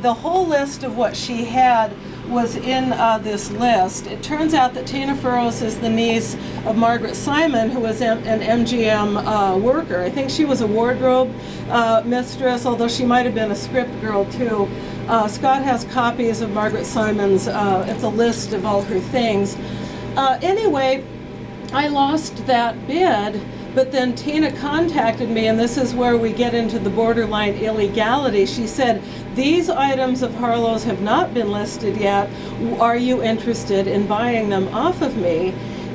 The whole list of what she had was in this list. It turns out that Tina Furrows is the niece of Margaret Simon, who was an MGM worker. I think she was a wardrobe mistress, although she might have been a script girl too. Scott has copies of Margaret Simon's, it's a list of all her things. Anyway, I lost that bid, but then Tina contacted me, and this is where we get into the borderline illegality. She said, these items of Harlow's have not been listed yet. Are you interested in buying them off of me?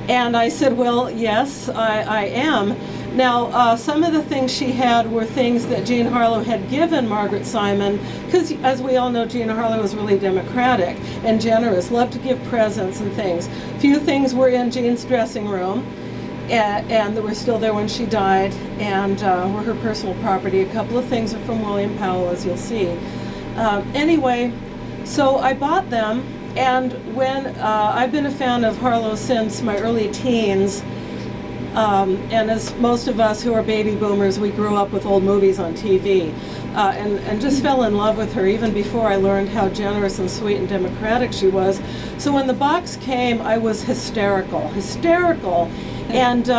And I said, well, yes, I am. Now, some of the things she had were things that Jean Harlow had given Margaret Simon, because as we all know, Jean Harlow was really democratic and generous, loved to give presents and things. A few things were in Jean's dressing room, and they were still there when she died, and were her personal property. A couple of things are from William Powell, as you'll see. Anyway, so I bought them, and when I've been a fan of Harlow since my early teens, and as most of us who are baby boomers, we grew up with old movies on TV, and just fell in love with her even before I learned how generous and sweet and democratic she was. So when the box came, I was hysterical, and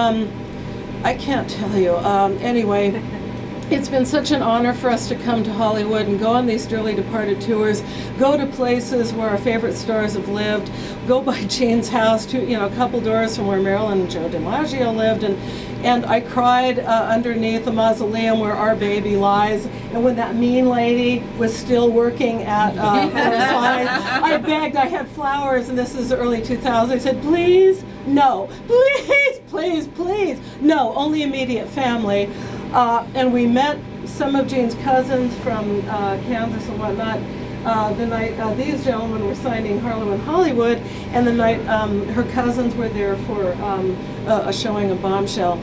I can't tell you. Anyway, it's been such an honor for us to come to Hollywood and go on these dearly departed tours, go to places where our favorite stars have lived, go by Jean's house, to, a couple doors from where Marilyn and Joe DiMaggio lived, and I cried underneath the mausoleum where our baby lies. And when that mean lady was still working at Versailles, I begged, I had flowers, and this is the early 2000s, I said, please, no, please, no, only immediate family. And we met some of Jean's cousins from Kansas and whatnot. The night these gentlemen were signing Harlow in Hollywood, and the night her cousins were there for a showing of Bombshell.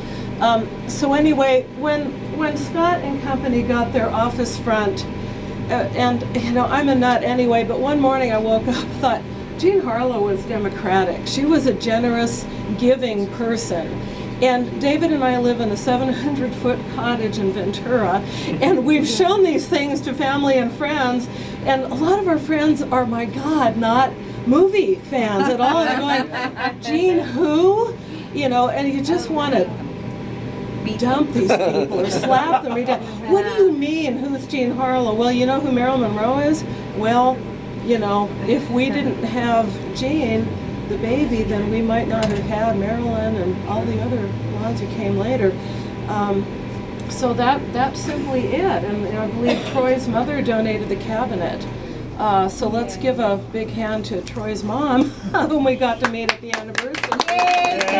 So anyway, when Scott and company got their office front, and I'm a nut anyway, but one morning I woke up and thought, Jean Harlow was democratic. She was a generous, giving person. And David and I live in a 700-foot cottage in Ventura, and we've shown these things to family and friends, and a lot of our friends are, my God, not movie fans at all. They're going, Jean who? And you just want to dump these people or slap them. What do you mean, who's Jean Harlow? Well, you know who Marilyn Monroe is? Well, if we didn't have Jean, the baby, then we might not have had Marilyn and all the other ones who came later. So that's simply it. And I believe Troy's mother donated the cabinet. So let's give a big hand to Troy's mom, whom we got to meet at the anniversary. Yay!